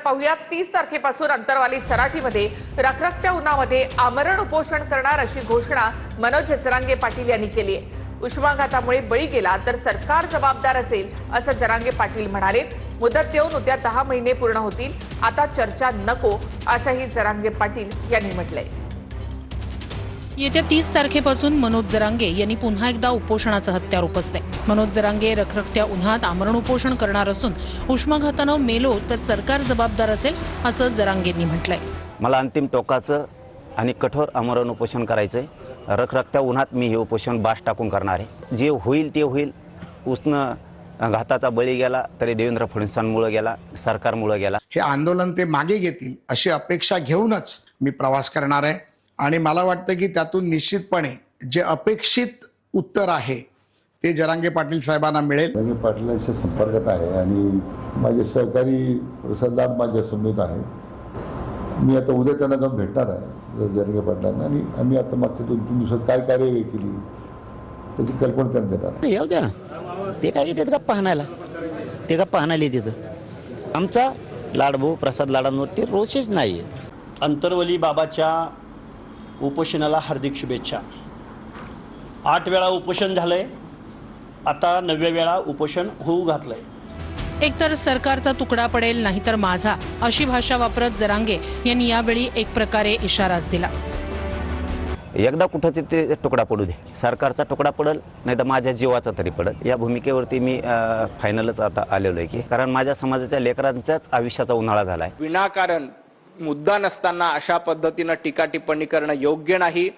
पाहूयात 30 तारखेपासून अंतरवाली सराठीमध्ये रखरखत्या उन्हामध्ये आमरण उपोषण करणार अशी घोषणा मनोज जरांगे पाटील यांनी केली आहे। उष्माघातामुळे बळी गेला तर सरकार जबाबदार असेल असं जरांगे पाटील म्हणाले। मुदत देऊन उद्या 10 महिने पूर्ण होतील, आता चर्चा नको असंही जरांगे पाटील यांनी म्हटलंय। येत्या 30 तारखेपासून मनोज जरांगे यांनी पुन्हा एकदा उपोषणाचं हत्यार उपसलंय। मनोज जरांगे रखरखत्या उन्हात आमरण उपोषण करणार असून उष्माघातानं मेलो तर सरकार जबाबदार असेल असं जरांगेंनी म्हटलंय। मला अंतिम टोकाचं आणि कठोर आमरण उपोषण करायचंय। रखरखत्या उन्हात मी हे उपोषण बास टाकून करणार आहे। जे होईल ते होईल। उष्ण घाताचा बळी गेला तरी देवेंद्र फडणवीसांमुळे गेला, सरकारमुळे गेला। हे आंदोलन ते मागे घेतील अशी अपेक्षा घेऊनच मी प्रवास करणार आहे आणि मला वाटतं की त्यातून निश्चितपणे जे अपेक्षित उत्तर आहे ते जरांगे पाटील साहेबांना मिळेल। जरांगे पाटलांच्या संपर्कात आहे आणि माझे सहकारी प्रसाद लाड माझ्या समेत आहेत। मी आता उद्या त्यांना जाऊन भेटणार आहे जरांगे पाटलांना आणि आम्ही आता मागच्या 2-3 दिवसात काय कार्यवाही केली त्याची कल्पना त्यांना देणार। येऊ द्या ना, ते काय येतात गप्पा हाणायला, ते गप्पा हाणायला येतात। आमचा लाडभाऊ प्रसाद लाडांवरती रोषच नाही आहे। अंतरवली बाबाच्या उपोषणाला हार्दिक शुभेच्छा। 8 वेळा उपोषण झालंय, आता 9व्या वेळा उपोषण होऊ घातलंय। एकतर सरकारचा तुकडा पडेल नाहीतर माझा अशी भाषा वापरत जरांगे यांनी यावेळी एक प्रकारे इशाराच दिला। एकदा कुठंच ते तुकडा पडू दे, सरकारचा तुकडा पडेल नाही तर माझ्या जीवाचा तरी पडेल। या भूमिकेवरती मी फायनलच आता आलेलो आहे की कारण माझ्या समाजाच्या लेकरांच्याच आयुष्याचा उन्हाळा झालाय। विनाकारण मुद्दा नसताना अशा पद्धतीने टीका टिप्पणी करणं योग्य नाही।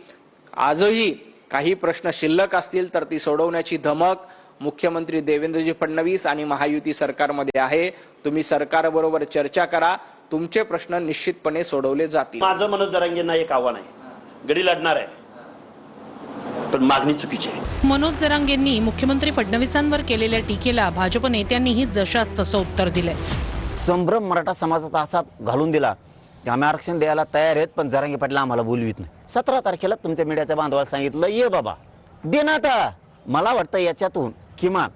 आजही काही प्रश्न शिल्लक असतील तर ती सोडवण्याची धमक मुख्यमंत्री देवेंद्रजी फडणवीस आणि महायुती सरकारमध्ये आहे। तुम्ही सरकारबरोबर चर्चा करा, तुमचे प्रश्न निश्चितपणे सोडवले जातील। माझं मनोज जरांगेंना एक आव्हान आहे, गडी लढणार आहे पण मागणी चुकीची आहे। मनोज जरांगेंनी मुख्यमंत्री फडणवीसांवर केलेल्या टीकेला भाजप नेत्यांनीही जशास तसं उत्तर दिलंय। संभ्रम मराठा समाजाचा असा घालून दिला की आम्ही आरक्षण द्यायला तयार आहेत पण जरांगे पाटील आम्हाला बोलवित नाही। 17 तारखेला तुमच्या मीडियाच्या बांधवाला सांगितलं ये बाबा देण्यात। मला वाटतं याच्यातून किमान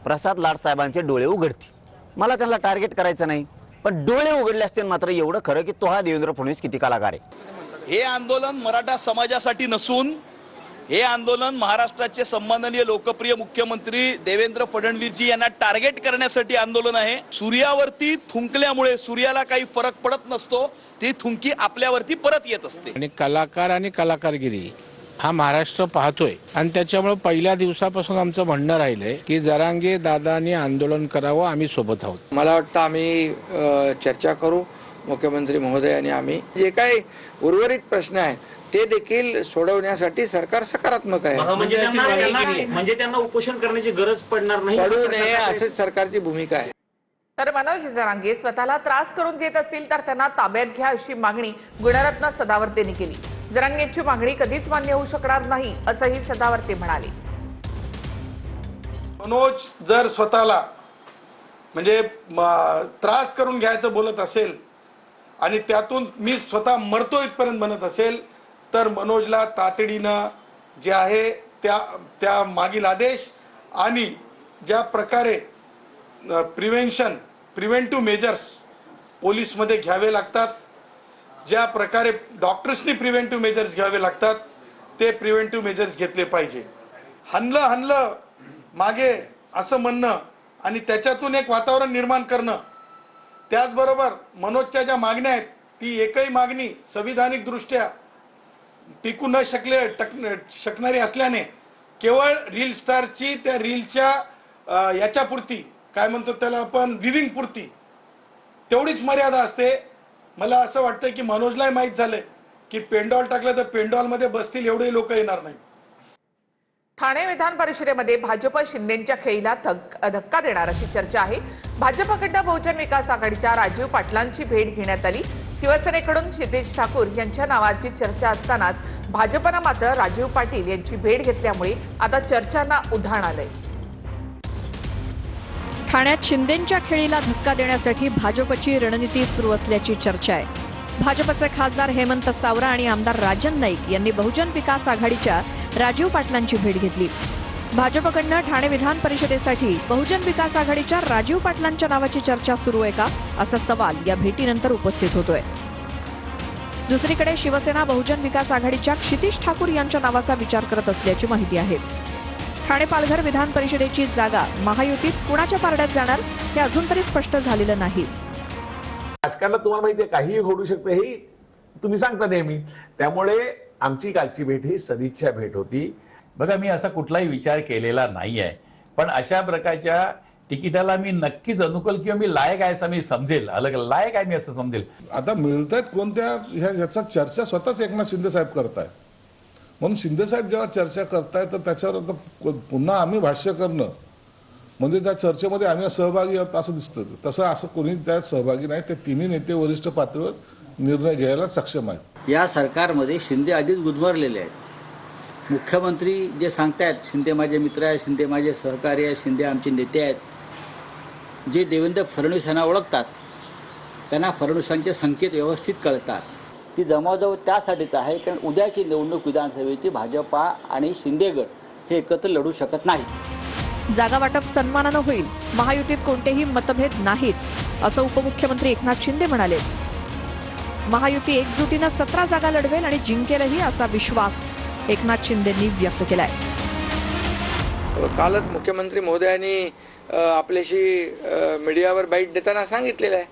प्रसाद लाड साहेबांचे डोळे उघडतील। मला त्यांना टार्गेट करायचं नाही पण डोळे उघडले असतील मात्र एवढं खरं की तो हा देवेंद्र फडणवीस किती कलाकार आहे। हे आंदोलन मराठा समाजासाठी नसून हे आंदोलन महाराष्ट्राचे सन्माननीय लोकप्रिय मुख्यमंत्री देवेंद्र फडणवीसजी यांना टार्गेट करण्यासाठी आंदोलन आहे। सूर्यावरती थुंकल्यामुळे सूर्याला काही फरक पडत नसतो, ती थुंकी आपल्यावरती परत येत असते। आणि कलाकार आणि कलाकारगिरी हा महाराष्ट्र पाहतोय आणि त्याच्यामुळे पहिल्या दिवसापासून आमचं म्हणणं राहिलंय की जरांगे दादांनी आंदोलन करावं, आम्ही सोबत आहोत। मला वाटतं आम्ही चर्चा करू मुख्यमंत्री महोदय आणि आम्ही जे काही उर्वरित प्रश्न आहेत ते देखील सोडवण्यासाठी सरकार सकारात्मक आहे। म्हणजे त्यांना उपोषण करण्याची गरज पडणार नाही, पडू नये असेच सरकारची भूमिका आहे। तर मनोज जरांगे स्वतःला त्रास करून घेत असतील तर त्यांना ताब्यात घ्या अशी मागणी गुणरत्न सदावर्तेंनी केली। जरांगेंची मागणी कधीच मान्य होऊ शकणार नाही असंही सदावर्ते म्हणाले। मनोज जर स्वतःला म्हणजे त्रास करून घ्यायचं बोलत असेल आणि त्यातून मी स्वतः मरतो इथपर्यंत म्हणत असेल तर मनोजला तातडीनं जे आहे त्या मागील आदेश आणि ज्या प्रकारे प्रिव्हेंटिव्ह मेजर्स पोलीसमध्ये घ्यावे लागतात, ज्या प्रकारे डॉक्टर्सनी प्रिव्हेंटिव्ह मेजर्स घ्यावे लागतात ते प्रिव्हेंटिव्ह मेजर्स घेतले पाहिजे। हनलं मागे असं म्हणणं आणि त्याच्यातून एक वातावरण निर्माण करणं, त्याचबरोबर मनोजच्या ज्या मागण्या आहेत ती एकही मागणी संविधानिक दृष्ट्या टिकू न शकणारी असल्याने केवळ रील स्टारची त्या रीलच्या याच्यापुरती काय म्हणतो त्याला आपण विविंग पुरती तेवढीच मर्यादा असते। मला असं वाटतं की मनोजलाही माहीत झालंय की पेंडॉल टाकलं तर पेंडॉलमध्ये बसतील एवढे लोक येणार नाही। ठाणे विधान परिषदेमध्ये भाजप शिंदेच्या खेळीला धक्का देणार अशी चर्चा आहे। भाजपकडून बहुजन विकास आघाडीच्या राजीव पाटलांची भेट घेण्यात आली। शिवसेनेकडून क्षितिज ठाकूर यांच्या नावाची चर्चा असतानाच भाजपनं मात्र राजीव पाटील यांची भेट घेतल्यामुळे आता चर्चांना उधाण आलंय। ठाण्यात शिंदेच्या खेळीला धक्का देण्यासाठी भाजपची रणनीती सुरू असल्याची चर्चा आहे। भाजपचे खासदार हेमंत सावरा आणि आमदार राजन नाईक यांनी बहुजन विकास आघाडीच्या राजीव पाटलांची भेट घेतली। भाजपकडनं ठाणे विधान परिषदेसाठी बहुजन विकास आघाडीच्या राजीव पाटलांच्या नावाची चर्चा सुरू आहे का असा सवाल या भेटीनंतर उपस्थित होतोय. दुसरीकडे शिवसेना बहुजन विकास आघाडीच्या क्षितिश ठाकूर यांच्या नावाचा विचार करत असल्याची माहिती आहे. ठाणे पालघर विधान परिषदेची जागा महायुतीत कुणाच्या पारड्यात जाणार हे अजून तरी स्पष्ट झालेलं नाही. राजकारणात तुम्हाला माहिती आहे काहीही घडू शकतं हे तुम्ही सांगता नेहमी. त्यामुळे आमची कालची भेट ही सदिच्छा भेट होती. बघा, मी असा कुठलाही विचार केलेला नाही आहे, पण अशा प्रकारच्या तिकिटाला मी नक्कीच अनुकूल किंवा मी लायक आहे असं मी समजेल, अलग लायक आहे मी असं समजेल. आता मिळतात कोणत्या ह्याचा चर्चा स्वतःच एकनाथ शिंदे साहेब करताय. म्हणून शिंदे साहेब जेव्हा चर्चा करताय तर त्याच्यावर आता पुन्हा आम्ही भाष्य करणं म्हणजे त्या चर्चेमध्ये आम्ही सहभागी आहोत असं दिसतं. तसं असं कोणी त्यात सहभागी नाही. ते तिन्ही नेते वरिष्ठ पातळीवर निर्णय घ्यायला सक्षम आहेत. या सरकारमध्ये शिंदे आधीच गुदमरलेले आहेत. मुख्यमंत्री जे सांगतायत शिंदे माझे मित्र आहेत, शिंदे माझे सहकारी आहेत, शिंदे आमचे नेते आहेत, जे देवेंद्र फडणवीस यांना ओळखतात त्यांना फडणवीसांचे संकेत व्यवस्थित कळतात. ती जमावजमाव त्यासाठीच आहे कारण उद्याची निवडणूक विधानसभेची भाजपा आणि शिंदे गट हे एकत्र लढू शकत नाही. जागा वाटप सन्मानानं होईल, महायुतीत कोणतेही मतभेद नाहीत असं उपमुख्यमंत्री एकनाथ शिंदे म्हणाले. महायुती एकजुटीनं 17 जागा लढवेल आणि जिंकेलही असा विश्वास एकनाथ शिंदेंनी व्यक्त केलाय. कालच मुख्यमंत्री महोदयांनी आपल्याशी मीडियावर बाईट देताना सांगितलेलं आहे.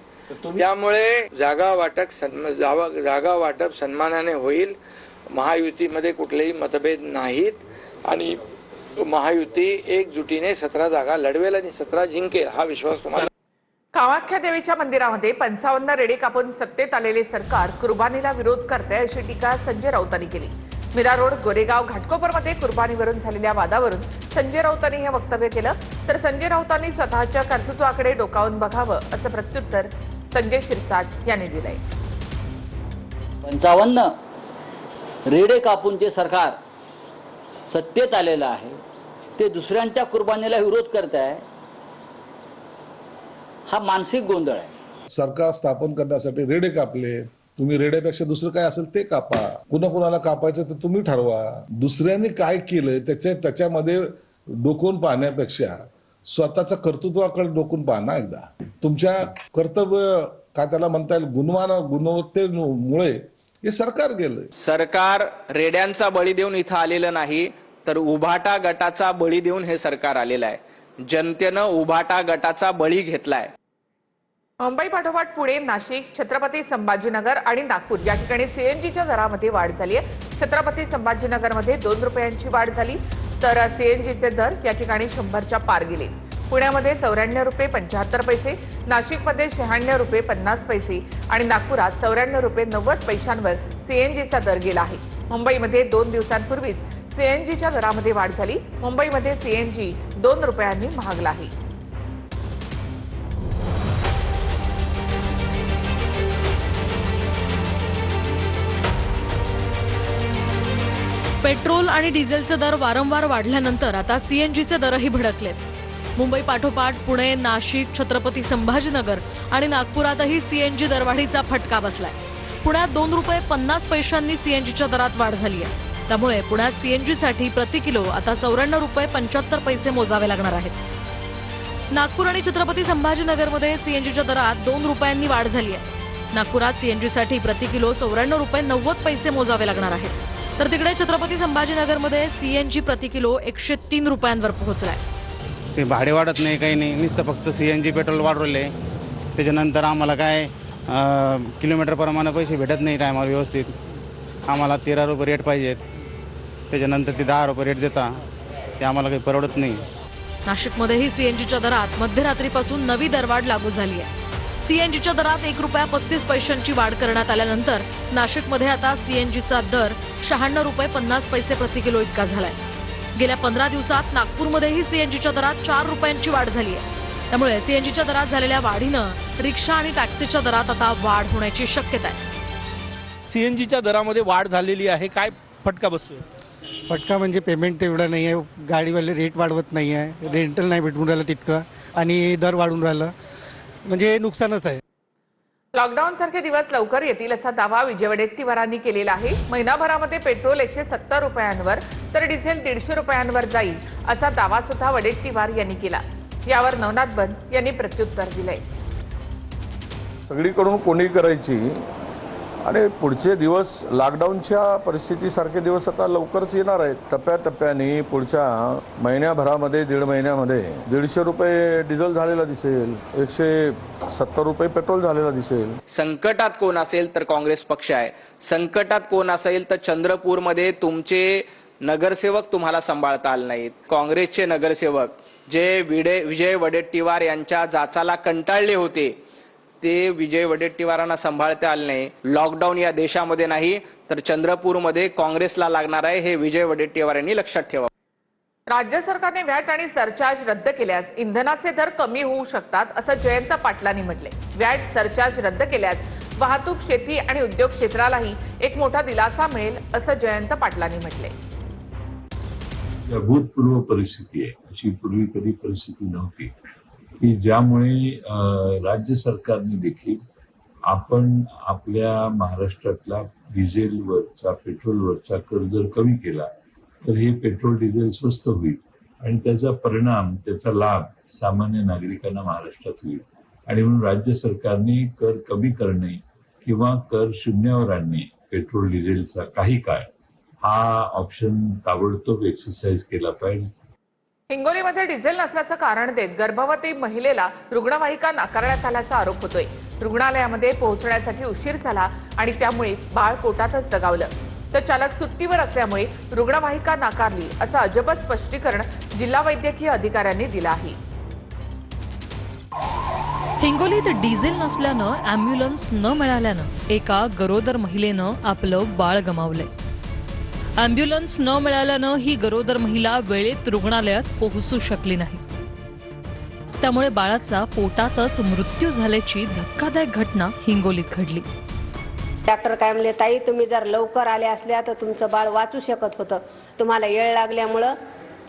त्यामुळे जागा वाटप सन्मानाने होईल. महायुतीमध्ये कुठलेही मतभेद नाहीत आणि महायुती एकजुटीने 17 जागा लढवेल आणि 17 जिंकेल हा विश्वास तुम्हाला. कामाख्या देवीच्या मंदिरामध्ये 55 रेडे कापून सत्तेत आलेले सरकार कुर्बानीला विरोध करते अशी टीका संजय राऊतांनी केली. मीरा रोड गोरेगाव घाटकोपरमध्ये कुर्बानीवरून झालेल्या वादावरून संजय राऊतांनी हे वक्तव्य केलं. तर संजय राऊतांनी स्वतःच्या कर्तृत्वाकडे डोकावून बघावं असं प्रत्युत्तर संजय शिरसाट यांनी दिलंय. 55 रेडे कापून जे सरकार सत्तेत आलेलं आहे ते दुसऱ्यांच्या कुर्बानीला विरोध करत आहे हा मानसिक गोंधळ आहे. सरकार स्थापन करण्यासाठी रेडे कापले. तुम्ही रेड्यापेक्षा दुसरं काय असेल ते कापा. कुणाला कापायचं तर तुम्ही ठरवा. दुसऱ्यांनी काय केलं त्याच्यामध्ये डोकून पाहण्यापेक्षा स्वतःच्या कर्तृत्वाकडे डोकून पाहा ना एकदा. तुमच्या कर्तव्य काय त्याला म्हणता येईल गुणवत्तेमुळे हे सरकार गेलं. सरकार रेड्यांचा बळी देऊन इथं आलेलं नाही तर उभाटा गटाचा बळी देऊन हे सरकार आलेलं आहे. जनतेनं उभाटा गटाचा बळी घेतलाय. मुंबई पाठोपाठ पुणे, नाशिक, छत्रपती संभाजीनगर आणि नागपूर या ठिकाणी सीएनजीच्या दरामध्ये वाढ झाली आहे. छत्रपती संभाजीनगरमध्ये 2 रुपयांची वाढ झाली तर सीएनजीचे दर या ठिकाणी 100च्या पार गेले. पुण्यामध्ये 94 रुपये 75 पैसे, नाशिकमध्ये 96 रुपये 50 पैसे आणि नागपुरात 94 रुपये 90 पैशांवर सीएनजीचा दर गेला आहे. मुंबईमध्ये 2 दिवसांपूर्वीच सीएनजीच्या दरामध्ये वाढ झाली. मुंबईमध्ये सीएनजी 2 रुपयांनी महागला आहे. पेट्रोल आणि डिझेलचे दर वारंवार वाढल्यानंतर आता सीएनजीचे दरही भडकलेत. मुंबई पाठोपाठ पुणे, नाशिक, छत्रपती संभाजीनगर आणि नागपुरातही सीएनजी दरवाढीचा फटका बसलाय. पुण्यात 2 रुपये 50 पैशांनी सीएनजीच्या दरात वाढ झाली आहे. त्यामुळे पुण्यात सीएनजीसाठी प्रति किलो आता 94 रुपये 75 पैसे मोजावे लागणार आहेत. नागपूर आणि छत्रपती संभाजीनगरमध्ये सीएनजीच्या दरात 2 रुपयांनी वाढ झाली आहे. नागपुरात सीएनजीसाठी प्रति किलो 94 रुपये 90 पैसे मोजावे लागणार आहेत. तर तिकडे छत्रपती संभाजीनगरमध्ये सीएनजी प्रति किलो 103 रुपयांवर पोहोचलाय. ते भाडे वाढत नाही काही नाही, नुसतं फक्त सीएनजी पेट्रोल वाढवले. त्याच्यानंतर आम्हाला काय किलोमीटर प्रमाणे पैसे भेटत नाही टायमाला व्यवस्थित. आम्हाला 13 रुपये रेट पाहिजेत, त्याच्यानंतर ते 10 रुपये रेट देता, ते आम्हाला काही परवडत नाही. नाशिकमध्येही सीएनजीच्या दरात मध्यरात्रीपासून नवी दरवाढ लागू झाली आहे. सीएनजीच्या दरात 1 रुपया 35 पैशांची वाढ करण्यात आल्यानंतर नाशिकमध्ये आता सीएनजीचा दर 96 रुपये 50 पैसे प्रति किलो इतका झालाय. गेल्या 15 दिवसात नागपूरमध्येही सीएनजीच्या दरात 4 रुपयांची वाढ झाली आहे. त्यामुळे सीएनजीच्या दरात झालेल्या वाढीनं रिक्षा आणि टॅक्सीच्या दरात आता वाढ होण्याची शक्यता आहे. सीएनजीच्या दरामध्ये वाढ झालेली आहे, काय फटका बसतोय? फटका म्हणजे पेमेंट तेवढं नाही आहे, गाडीवाले रेट वाढवत नाही आहे, रेंटल नाही भेटून राहिलं तितकं आणि दर वाढून राहिलं, म्हणजे नुकसानच आहे. लॉकडाऊन सारखे दिवस लवकर येतील असा दावा विजय वडेट्टीवारांनी केलेला आहे. महिनाभरामध्ये पेट्रोल 170 रुपयांवर तर डिझेल 150 रुपयांवर जाईल असा दावा सुद्धा वडेट्टीवार यांनी केला. यावर नवनाथ बन यांनी प्रत्युत्तर दिलंय. सगळीकडून कोणी करायची आणि पुढचे दिवस लॉकडाऊनच्या परिस्थितीसारखे दिवस आता लवकरच येणार आहेत. टप्प्याटप्प्याने पुढच्या महिन्याभरामध्ये 1.5 महिन्यामध्ये 150 रुपये डिझेल झालेला दिसेल, 170 रुपये पेट्रोल झालेला दिसेल. संकटात कोण असेल तर काँग्रेस पक्ष आहे. संकटात कोण असेल तर चंद्रपूरमध्ये तुमचे नगरसेवक तुम्हाला सांभाळता आले नाहीत. काँग्रेसचे नगरसेवक जे विजय वडेट्टीवार यांच्या जाचाला कंटाळले होते ते विजय वडेट्टीवारांना सांभाळता आले नाही. लॉकडाऊन या देशामध्ये नाही तर चंद्रपूरमध्ये काँग्रेसला लागणार आहे हे विजय वडेट्टीवार यांनी लक्षात ठेवा. राज्य सरकारने व्हॅट आणि सरचार्ज रद्द केल्यास इंधनाचे दर कमी होऊ शकतात असं जयंत पाटलांनी म्हटले. व्हॅट सरचार्ज रद्द केल्यास वाहतूक, शेती आणि उद्योग क्षेत्रालाही एक मोठा दिलासा मिळेल असं जयंत पाटलांनी म्हटले. अभूतपूर्व परिस्थिती आहे, अशी पूर्वी कधी परिस्थिती नव्हती की ज्यामुळे राज्य सरकारने देखील आपण आपल्या महाराष्ट्रातला डिझेलवरचा, पेट्रोलवरचा कर जर कमी केला तर हे पेट्रोल डिझेल स्वस्त होईल आणि त्याचा परिणाम, त्याचा लाभ सामान्य नागरिकांना महाराष्ट्रात होईल. आणि म्हणून राज्य सरकारने कर कमी करणे किंवा कर शून्यावर आणणे पेट्रोल डिझेलचा काही काळ हा ऑप्शन ताबडतोब एक्सरसाइज केला पाहिजे. हिंगोलीमध्ये डिझेल नसल्याचं कारण देत गर्भवती महिलेला रुग्णवाहिका नाकारण्यात आल्याचा आरोप होतोय. रुग्णालयामध्ये पोहोचण्यासाठी उशीर झाला आणि त्यामुळे बाळ पोटातच दगावलं. तर चालक सुट्टीवर असल्यामुळे रुग्णवाहिका नाकारली असं अजब स्पष्टीकरण जिल्हा वैद्यकीय अधिकाऱ्यांनी दिलं आहे. हिंगोलीत डिझेल नसल्यानं अँब्युलन्स न मिळाल्यानं एका गरोदर महिलेनं आपलं बाळ गमावलंय. अँब्युलन्स न मिळाल्यानं ही गरोदर महिला वेळेत रुग्णालयात पोहोचू शकली नाही. त्यामुळे बाळाचा पोटातच मृत्यू झाल्याची धक्कादायक घटना हिंगोलीत घडली. डॉक्टर काय म्हणले, ताई तुम्ही जर लवकर आल्या असल्या तर तुमचं बाळ वाचू शकत होतं, तुम्हाला येळ लागल्यामुळं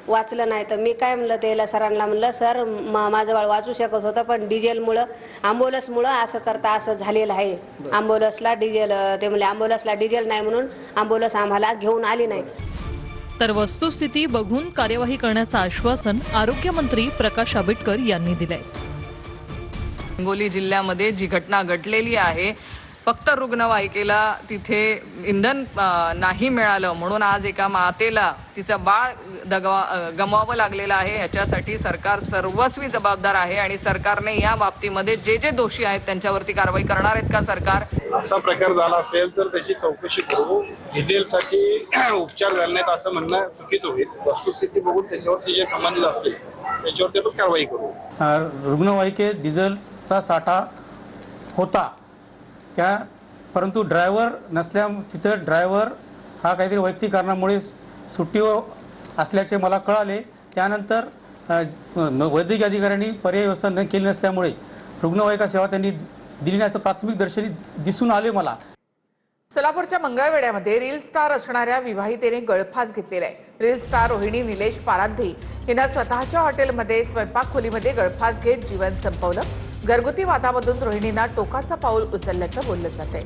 वाचलं नाही. तर मी काय म्हणलं त्याला सरांना म्हणलं, सर माझं बाळ वाचू शकत होतं पण डिझेलमुळं, ॲम्ब्युलन्समुळं असं करता असं झालेलं आहे. ॲम्ब्युलन्सला डिझेल, ते म्हणले ॲम्ब्युलन्सला डिझेल नाही म्हणून ॲम्ब्युलन्स आम्हाला घेऊन आली नाही. तर वस्तुस्थिती बघून कार्यवाही करण्याचं आश्वासन आरोग्यमंत्री प्रकाश आंबेडकर यांनी दिलंय. हिंगोली जिल्ह्यामध्ये जी घटना घडलेली आहे, फक्त रुग्णवाहिकेला तिथे इंधन नाही मिळालं म्हणून आज एका मातेला तिचं बाळ गमवावं लागलेलं आहे. ह्याच्यासाठी सरकार सर्वस्वी जबाबदार आहे आणि सरकारने या बाबतीमध्ये जे जे दोषी आहेत त्यांच्यावरती कारवाई करणार आहेत का सरकार? असा प्रकार झाला असेल तर त्याची चौकशी करू. डिझेलसाठी उपचार झाले नाहीत असं म्हणणं चुकीचं होईल. वस्तुस्थिती बघून त्याच्यावरती जे संबंधित असतील त्याच्यावरती आपण कारवाई करू. रुग्णवाहिकेत डिझेलचा साठा होता परंतु ड्रायव्हर नसल्या, तिथं ड्रायव्हर हा काहीतरी वैयक्तिक कारणामुळे सुट्टीवर असल्याचे मला कळाले. त्यानंतर वैद्यकीय अधिकाऱ्यांनी पर्याय व्यवस्था न केली नसल्यामुळे रुग्णवाहिका सेवा त्यांनी दिली नाही असं प्राथमिक दर्शनी दिसून आले मला. सोलापूरच्या मंगळवेढ्यामध्ये रील स्टार असणाऱ्या विवाहितेने गळफास घेतलेला आहे. रील स्टार रोहिणी निलेश पाराध्ये हिनं स्वतःच्या हॉटेलमध्ये स्वयंपाक खोलीमध्ये गळफास घेत जीवन संपवलं. घरगुती वादामधून रोहिणींना टोकाचं पाऊल उचलल्याचं बोललं जातंय.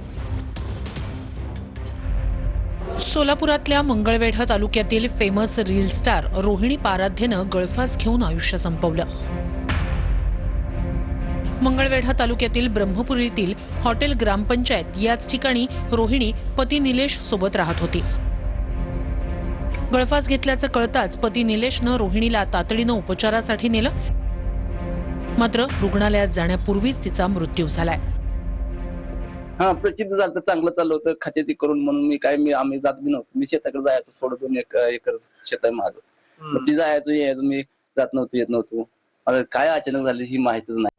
सोलापुरातल्या मंगळवेढा तालुक्यातील फेमस रील स्टार रोहिणी पाराध्येनं गळफास घेऊन आयुष्य संपवलं. मंगळवेढा तालुक्यातील ब्रह्मपुरीतील हॉटेल ग्रामपंचायत याच ठिकाणी रोहिणी पती निलेश सोबत राहत होती. गळफास घेतल्याचं कळताच पती निलेशनं रोहिणीला तातडीनं उपचारासाठी नेलं. मात्र रुग्णालयात जाण्यापूर्वीच तिचा मृत्यू झालाय. प्रचिती झालं, चांगलं चाललं होतं खात्याती करून म्हणून आम्ही जात बी नव्हतो. मी शेताकडे जायचो, थोडं 2 एकर शेत आहे माझं. मग ती जायचो यायचो, मी जात नव्हतो, येत नव्हतो. आता काय अचानक झाली ही माहितीच नाही.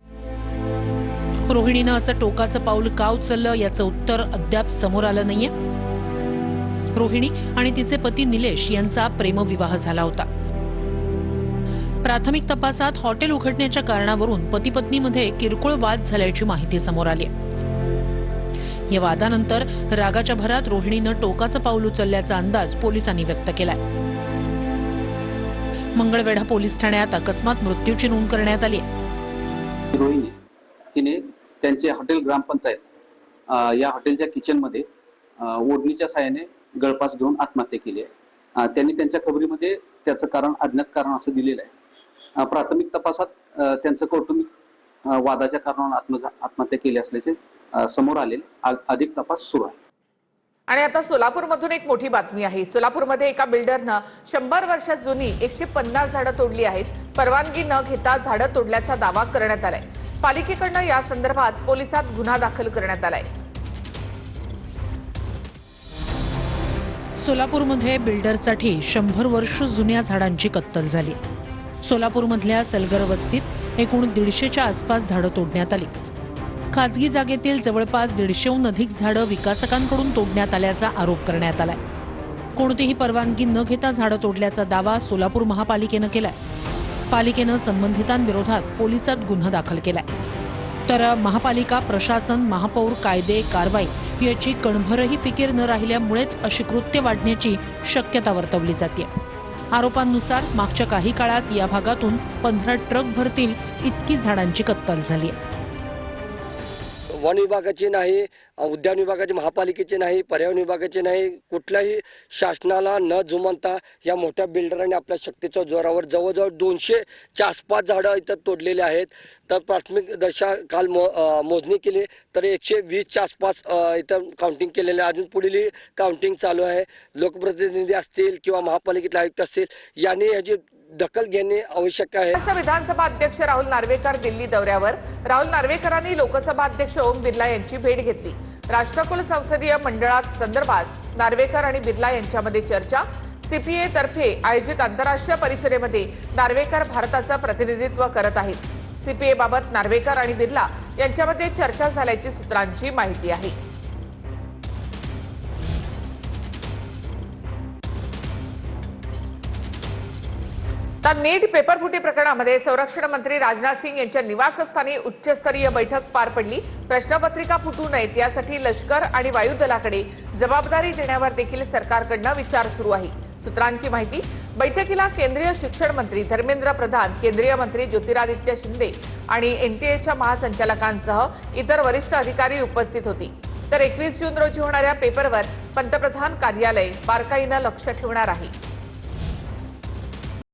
रोहिणीनं असं टोकाचं पाऊल का उचललं याचं उत्तर अद्याप समोर आलं नाहीये. रोहिणी आणि तिचे पती निलेश यांचा प्रेमविवाह झाला होता. प्राथमिक तपासात हॉटेल उघडण्याच्या कारणावरून पती पत्नीमध्ये किरकोळ वाद झाल्याची माहिती समोर आली. या वादानंतर रागाच्या भरात रोहिणीनं टोकाचं पाऊल उचलल्याचा अंदाज पोलिसांनी व्यक्त केलाय. मंगळवेढा पोलीस ठाण्यात अकस्मात मृत्यूची नोंद करण्यात आली. रोहिणी तिने त्यांचे हॉटेल ग्रामपंचायत या हॉटेलच्या किचनमध्ये ओढणीच्या साहाय्याने गळफास घेऊन आत्महत्या केली आहे. त्यांनी त्यांच्या खबरीमध्ये त्याचं कारण अज्ञात कारण असं दिलेलं आहे. प्राथमिक तपासात त्यांचं कौटुंबिक वादाच्या कारणाने आत्महत्या केली असल्याचे समोर आलेले. अधिक तपास सुरू आहे. आणि आता सोलापूरमधून एक मोठी बातमी आहे. सोलापूरमध्ये एका बिल्डरनं 100 वर्षात जुनी 150 झाडं तोडली आहेत. परवानगी न घेता झाडं तोडल्याचा दावा करण्यात आलाय. पालिकेकडनं या संदर्भात पोलिसात गुन्हा दाखल करण्यात आलाय. सोलापूरमध्ये बिल्डरसाठी 100 वर्ष जुन्या झाडांची कत्तल झाली. सोलापूरमधल्या सलगर वस्तीत एकूण 150च्या आसपास झाडं तोडण्यात आली. खासगी जागेतील जवळपास 150हून अधिक झाडं विकासकांकडून तोडण्यात आल्याचा आरोप करण्यात आलाय. कोणतीही परवानगी न घेता झाडं तोडल्याचा दावा सोलापूर महापालिकेनं केलाय. पालिकेनं संबंधितांविरोधात पोलिसात गुन्हा दाखल केलाय. तर महापालिका प्रशासन, महापौर, कायदे, कारवाई याची कणभरही फिकीर न राहिल्यामुळेच अशी कृत्य वाढण्याची शक्यता वर्तवली जाते. आरोपांनुसार मागच्या काही काळात या भागातून 15 ट्रक भरतील इतकी झाडांची कत्तल झाली आहे. वन विभागाचे नाही, उद्यान विभागाचे, महापालिकेचे नाही, पर्यावरण विभागाचे नाही, कुठल्याही शासनाला न जुमानता या मोठ्या बिल्डरांनी आपल्या शक्तीच्या जोरावर जवळजवळ 200च्या आसपास झाडं इथं तोडलेले आहेत. तर प्राथमिक दर्शा काल मोजणी केली तर 120च्या आसपास इथं काउंटिंग केलेलं आहे. अजून पुढील काउंटिंग चालू आहे. लोकप्रतिनिधी असतील किंवा महापालिकेतले आयुक्त असतील यांनी याची दखल घेणे आवश्यक आहे. महाराष्ट्र विधानसभा अध्यक्ष राहुल नार्वेकर दिल्ली दौऱ्यावर. राहुल नार्वेकरांनी लोकसभा अध्यक्ष ओम बिर्ला यांची भेट घेतली. राष्ट्रकुल संसदीय मंडळात संदर्भात नार्वेकर आणि बिर्ला यांच्यामध्ये चर्चा. सीपीए तर्फे आयोजित आंतरराष्ट्रीय परिषदेमध्ये नार्वेकर भारताचं प्रतिनिधित्व करत आहेत. सीपीए बाबत नार्वेकर आणि बिर्ला यांच्यामध्ये चर्चा झाल्याची सूत्रांची माहिती आहे. तर नीट पेपरफुटी प्रकरणामध्ये संरक्षण मंत्री राजनाथ सिंग यांच्या निवासस्थानी उच्चस्तरीय बैठक पार पडली. प्रश्नपत्रिका फुटू नयेत यासाठी लष्कर आणि वायुदलाकडे जबाबदारी देण्यावर देखील सरकारकडनं विचार सुरू आहे. सूत्रांची माहिती. बैठकीला केंद्रीय शिक्षण मंत्री धर्मेंद्र प्रधान, केंद्रीय मंत्री ज्योतिरादित्य शिंदे आणि एनटीएच्या महासंचालकांसह इतर वरिष्ठ अधिकारी उपस्थित होते. तर 21 जून रोजी होणाऱ्या पेपरवर पंतप्रधान कार्यालय बारकाईनं लक्ष ठेवणार आहे.